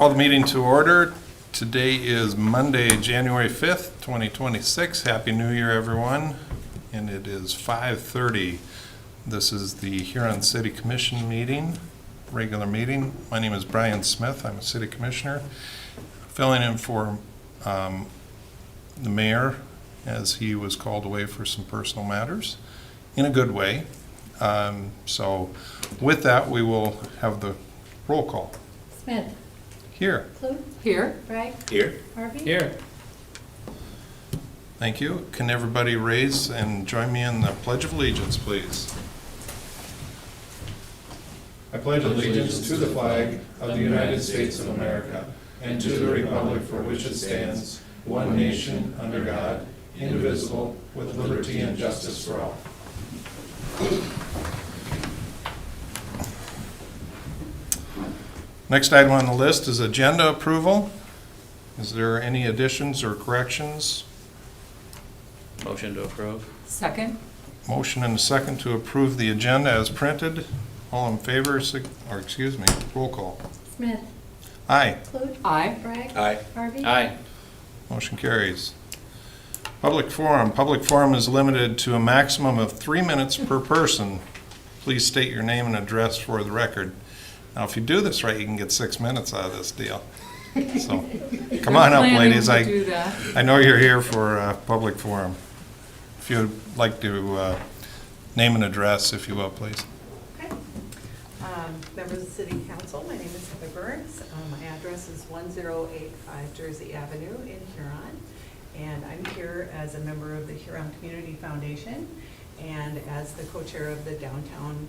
Call the meeting to order. Today is Monday, January 5th, 2026. Happy New Year, everyone. And it is 5:30. This is the Huron City Commission meeting, regular meeting. My name is Brian Smith. I'm a city commissioner, filling in for the mayor as he was called away for some personal matters in a good way. So with that, we will have the roll call. Smith. Here. Clute. Here. Bragg. Here. Harvey. Here. Thank you. Can everybody raise and join me in the Pledge of Allegiance, please? I pledge allegiance to the flag of the United States of America and to the republic for which it stands, one nation, under God, indivisible, with liberty and justice for all. Next item on the list is agenda approval. Is there any additions or corrections? Motion to approve. Second. Motion and a second to approve the agenda as printed. All in favor, roll call. Smith. Aye. Clute. Aye. Bragg. Aye. Harvey. Aye. Motion carries. Public forum. Public forum is limited to a maximum of 3 minutes per person. Please state your name and address for the record. Now, if you do this right, you can get 6 minutes out of this deal. So, come on up, ladies. I know you're here for a public forum. If you'd like to name and address, if you will, please. Okay. Members of the City Council, my name is Heather Burns. My address is 1085 Jersey Avenue in Huron. And I'm here as a member of the Huron Community Foundation and as the co-chair of the Downtown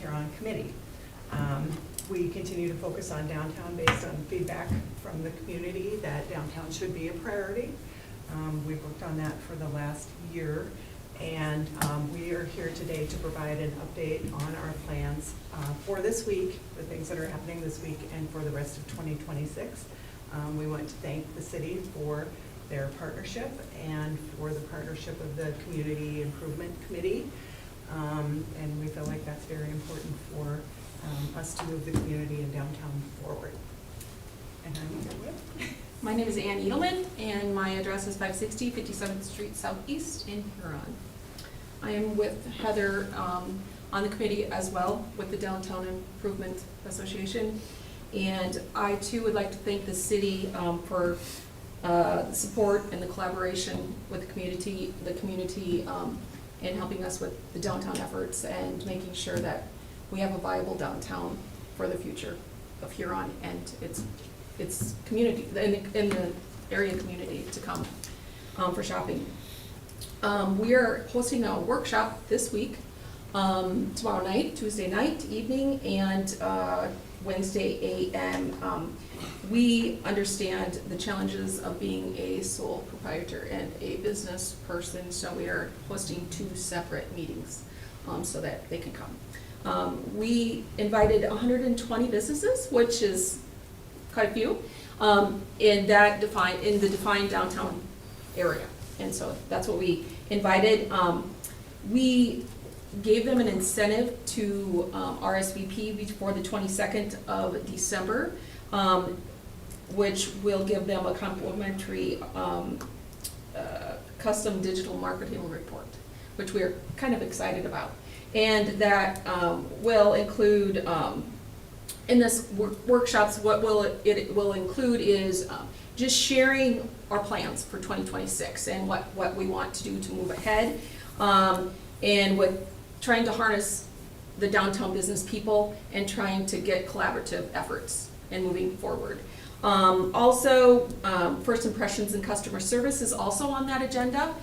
Huron Committee. We continue to focus on downtown based on feedback from the community that downtown should be a priority. We've worked on that for the last year, and we are here today to provide an update on our plans for this week, the things that are happening this week, and for the rest of 2026. We want to thank the city for their partnership and for the partnership of the Community Improvement Committee. And we feel like that's very important for us to move the community and downtown forward. And I'm here with. My name is Ann Edelman, and my address is 560 57th Street Southeast in Huron. I am with Heather on the committee as well with the Downtown Improvement Association. And I too would like to thank the city for the support and the collaboration with the community in helping us with the downtown efforts and making sure that we have a viable downtown for the future of Huron and its community, in the area community to come for shopping. We are hosting a workshop this week, tomorrow night, Tuesday night, evening, and Wednesday AM. We understand the challenges of being a sole proprietor and a business person, so we are hosting 2 separate meetings so that they can come. We invited 120 businesses, which is quite a few, in the defined downtown area. And so that's what we invited. We gave them an incentive to RSVP before the 22nd of December, which will give them a complimentary custom digital marketing report, which we're kind of excited about. And that will include, in this workshops, what it will include is just sharing our plans for 2026 and what we want to do to move ahead, and with trying to harness the downtown business people and trying to get collaborative efforts and moving forward. Also, first impressions and customer service is also on that agenda.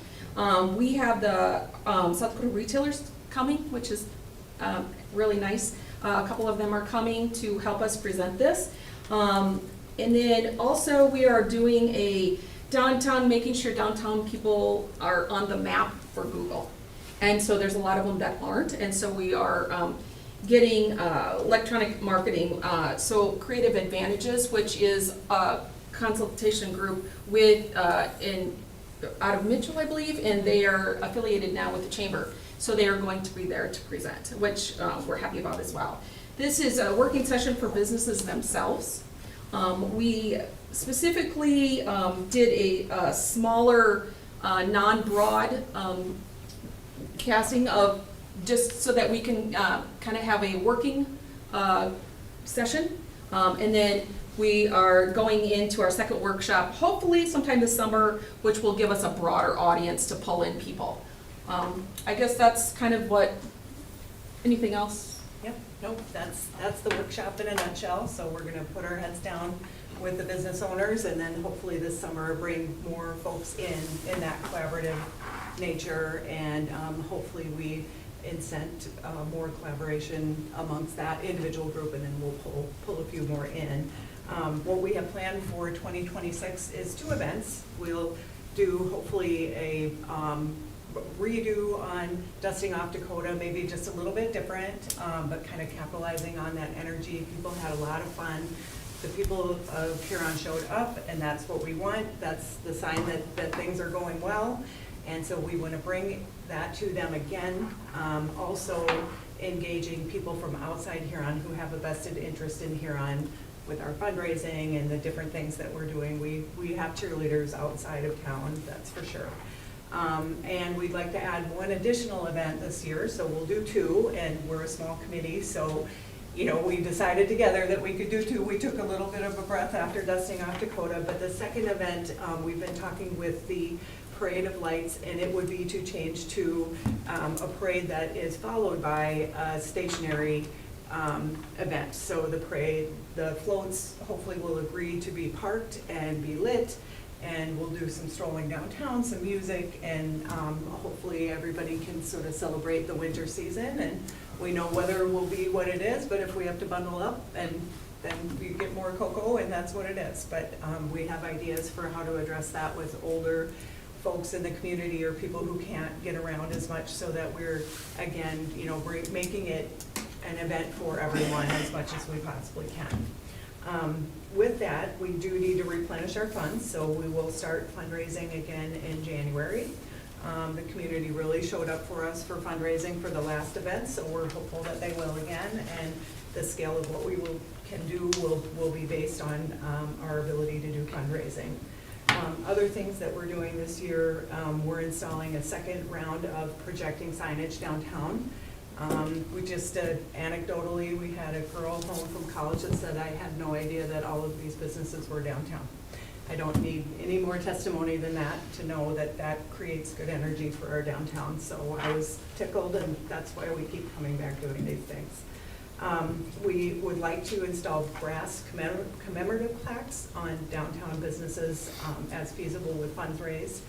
We have the South Dakota retailers coming, which is really nice. A couple of them are coming to help us present this. And then also we are doing a downtown, making sure downtown people are on the map for Google. And so there's a lot of them that aren't. And so we are getting electronic marketing, so Creative Advantages, which is a consultation group with out of Mitchell, I believe, and they are affiliated now with the Chamber. So they are going to be there to present, which we're happy about as well. This is a working session for businesses themselves. We specifically did a smaller, non-broad casting of, just so that we can kind of have a working session. And then we are going into our second workshop, hopefully sometime this summer, which will give us a broader audience to pull in people. I guess that's kind of what, anything else? Yep, nope, that's the workshop in a nutshell. So we're gonna put our heads down with the business owners, and then hopefully this summer bring more folks in that collaborative nature, and hopefully we incent more collaboration amongst that individual group, and then we'll pull a few more in. What we have planned for 2026 is 2 events. We'll do hopefully a redo on Dusting Off Dakota, maybe just a little bit different, but kind of capitalizing on that energy. People had a lot of fun. The people of Huron showed up, and that's what we want. That's the sign that things are going well. And so we want to bring that to them again. Also engaging people from outside Huron who have a vested interest in Huron with our fundraising and the different things that we're doing. We have cheerleaders outside of town, that's for sure. And we'd like to add 1 additional event this year, so we'll do 2, and we're a small committee, so you know, we decided together that we could do 2. We took a little bit of a breath after Dusting Off Dakota, but the second event, we've been talking with the Parade of Lights, and it would be to change to a parade that is followed by a stationary event. So the parade, the floats hopefully will agree to be parked and be lit, and we'll do some strolling downtown, some music, and hopefully everybody can sort of celebrate the winter season. And we know weather will be what it is, but if we have to bundle up, and then we get more cocoa, and that's what it is. But we have ideas for how to address that with older folks in the community or people who can't get around as much, so that we're, again, you know, making it an event for everyone as much as we possibly can. With that, we do need to replenish our funds, so we will start fundraising again in January. The community really showed up for us for fundraising for the last event, so we're hopeful that they will again, and the scale of what we can do will be based on our ability to do fundraising. Other things that we're doing this year, we're installing a second round of projecting signage downtown. We just anecdotally, we had a girl home from college that said, I had no idea that all of these businesses were downtown. I don't need any more testimony than that to know that that creates good energy for our downtown. So I was tickled, and that's why we keep coming back doing these things. We would like to install brass commemorative plaques on downtown businesses as feasible with funds raised.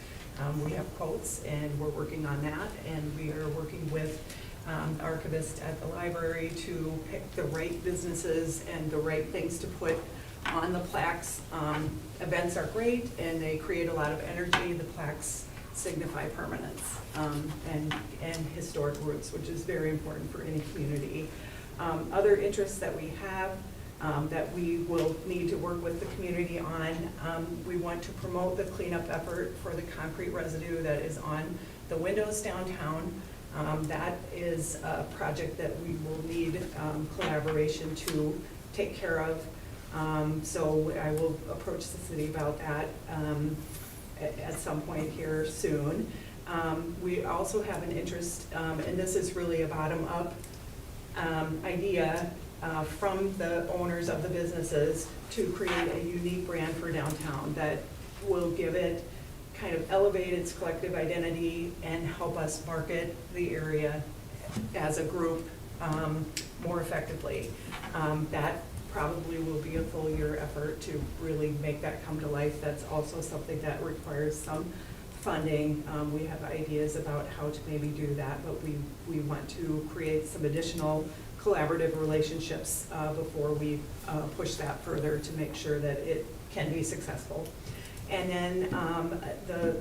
We have quotes, and we're working on that, and we are working with archivists at the library to pick the right businesses and the right things to put on the plaques. Events are great, and they create a lot of energy. The plaques signify permanence and historic roots, which is very important for any community. Other interests that we have that we will need to work with the community on, we want to promote the cleanup effort for the concrete residue that is on the windows downtown. That is a project that we will need collaboration to take care of. So I will approach the city about that at some point here soon. We also have an interest, and this is really a bottom-up idea from the owners of the businesses, to create a unique brand for downtown that will give it, kind of elevate its collective identity and help us market the area as a group more effectively. That probably will be a full year effort to really make that come to life. That's also something that requires some funding. We have ideas about how to maybe do that, but we want to create some additional collaborative relationships before we push that further to make sure that it can be successful. And then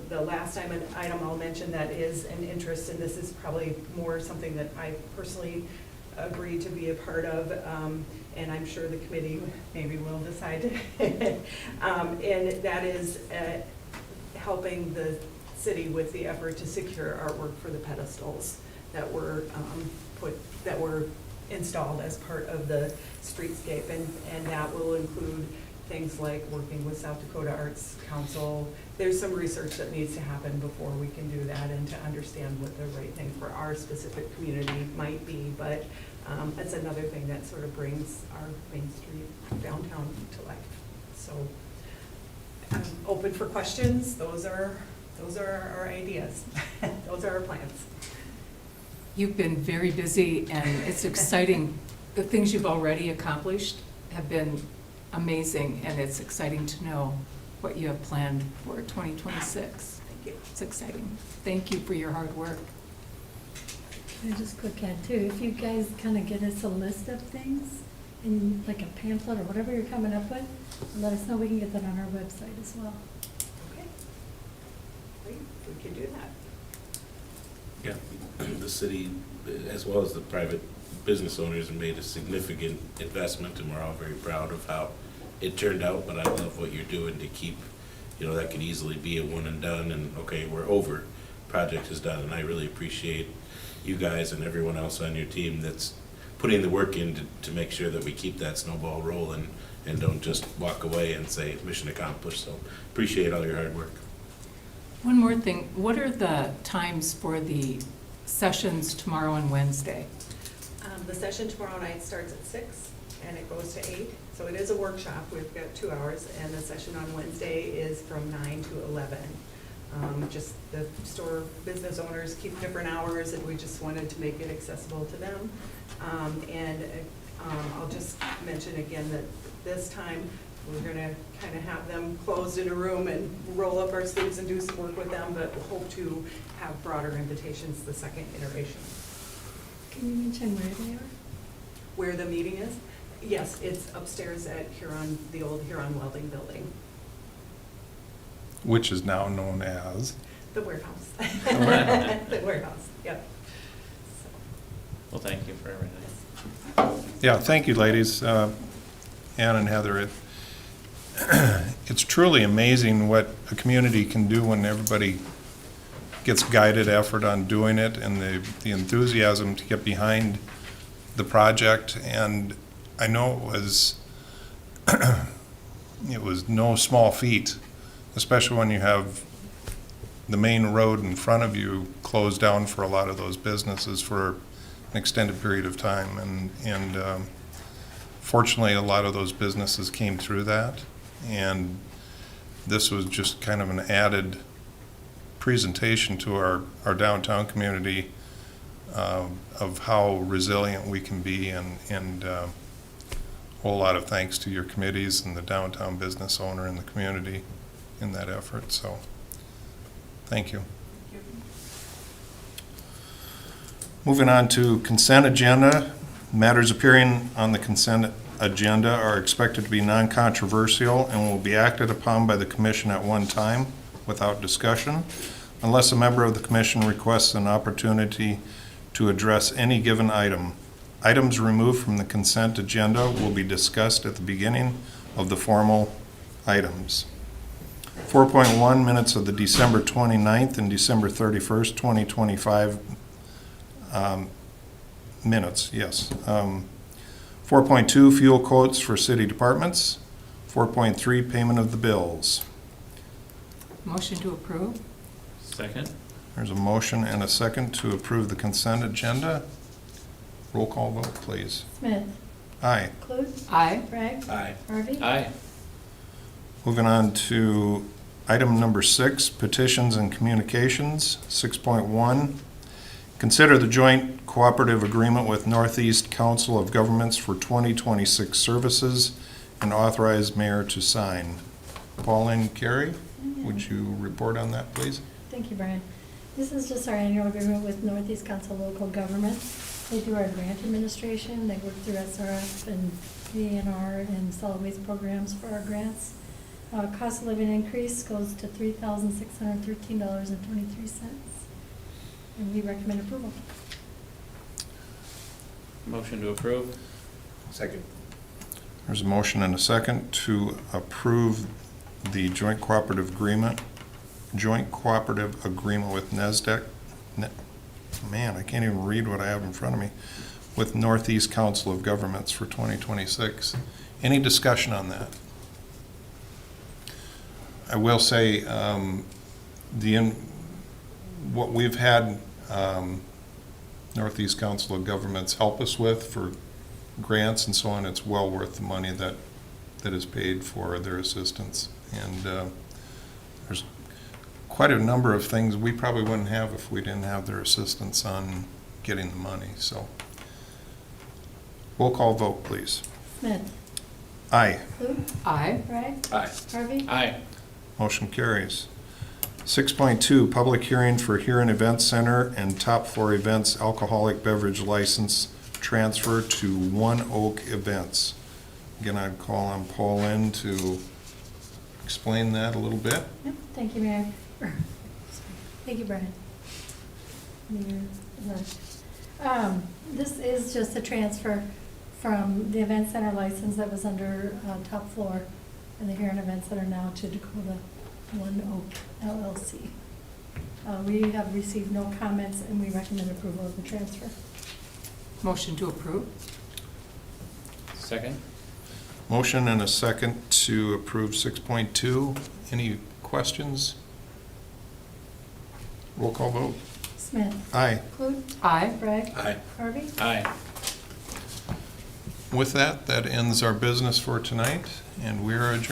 the last item I'll mention that is an interest, and this is probably more something that I personally agree to be a part of, and I'm sure the committee maybe will decide to, and that is helping the city with the effort to secure artwork for the pedestals that were installed as part of the streetscape, and that will include things like working with South Dakota Arts Council. There's some research that needs to happen before we can do that and to understand what the right thing for our specific community might be. But it's another thing that sort of brings our Main Street downtown to life. So I'm open for questions. Those are our ideas. Those are our plans. You've been very busy, and it's exciting. The things you've already accomplished have been amazing, and it's exciting to know what you have planned for 2026. Thank you. It's exciting. Thank you for your hard work. Can I just quick add too, if you guys kind of get us a list of things in like a pamphlet or whatever you're coming up with, let us know, we can get that on our website as well. Okay. Great. We can do that. Yeah, the city, as well as the private business owners, have made a significant investment, and we're all very proud of how it turned out, but I love what you're doing to keep, that could easily be a one and done, and okay, we're over, project is done, and I really appreciate you guys and everyone else on your team that's putting the work in to make sure that we keep that snowball rolling and don't just walk away and say, mission accomplished, so appreciate all your hard work. One more thing, what are the times for the sessions tomorrow and Wednesday? The session tomorrow night starts at 6 and it goes to 8. So it is a workshop. We've got 2 hours, and the session on Wednesday is from 9 to 11. Just the store business owners keep different hours, and we just wanted to make it accessible to them. I'll just mention again that this time we're going to kind of have them closed in a room and roll up our sleeves and do some work with them, but we'll hope to have broader invitations the second iteration. Can you mention where they are? Where the meeting is? Yes, it's upstairs at Huron, the old Huron Welding Building, Which is now known as? the warehouse. warehouse. The warehouse, yep. Well, thank you for everything. Yeah, thank you, ladies, Ann and Heather. It's truly amazing what a community can do when everybody gets guided effort on doing it, and the enthusiasm to get behind the project. And I know it was no small feat, especially when you have the main road in front of you closed down for a lot of those businesses for an extended period of time. And fortunately, a lot of those businesses came through that. And this was just kind of an added presentation to our downtown community of how resilient we can be, and a whole lot of thanks to your committees and the downtown business owner and the community in that effort. So thank you. Moving on to consent agenda. Matters appearing on the consent agenda are expected to be non-controversial and will be acted upon by the commission at one time without discussion, unless a member of the commission requests an opportunity to address any given item. Items removed from the consent agenda will be discussed at the beginning of the formal items. 4.1, minutes of the December 29th and December 31st, 2025 minutes, yes. 4.2, fuel quotes for city departments. 4.3, payment of the bills. Motion to approve? Second? There's a motion and a second to approve the consent agenda. Roll call vote, please. Smith, Aye. Clute, Aye. Bragg, Aye. Harvey. Aye. Moving on to item number 6, petitions and communications. 6.1, consider the joint cooperative agreement with Northeast Council of Governments for 2026 services and authorize mayor to sign. Pauline Carey, would you report on that, please? Thank you, Brian. This is just our annual agreement with Northeast Council of Local Government. They do our grant administration. They work through SRF and DNR and solid waste programs for our grants. Cost of living increase goes to $3,613.23. And we recommend approval. Motion to approve? Second. There's a motion and a second to approve the joint cooperative agreement with NESDEC. Man, I can't even read what I have in front of me. With Northeast Council of Governments for 2026. Any discussion on that? I will say, what we've had Northeast Council of Governments help us with for grants and so on, it's well worth the money that is paid for their assistance. And there's quite a number of things we probably wouldn't have if we didn't have their assistance on getting the money, so. Roll call vote, please. Smith. Aye. Clute. Aye. Bragg. Aye. Harvey. Aye. Motion carries. 6.2, public hearing for Huron Event Center and Top Floor Events alcoholic beverage license transfer to One Oak Events. Again, I'd call on Paul in to explain that a little bit. Yep, thank you, Mayor. Thank you, Brian. This is just a transfer from the event center license that was under Top Floor and the Huron Event Center now to Dakota One Oak LLC. We have received no comments and we recommend approval of the transfer. Motion to approve? Second? Motion and a second to approve 6.2. Any questions? Roll call vote. Smith. Aye. Clute. Aye. Bragg. Aye. Harvey. Aye. With that, that ends our business for tonight, and we are adjourned.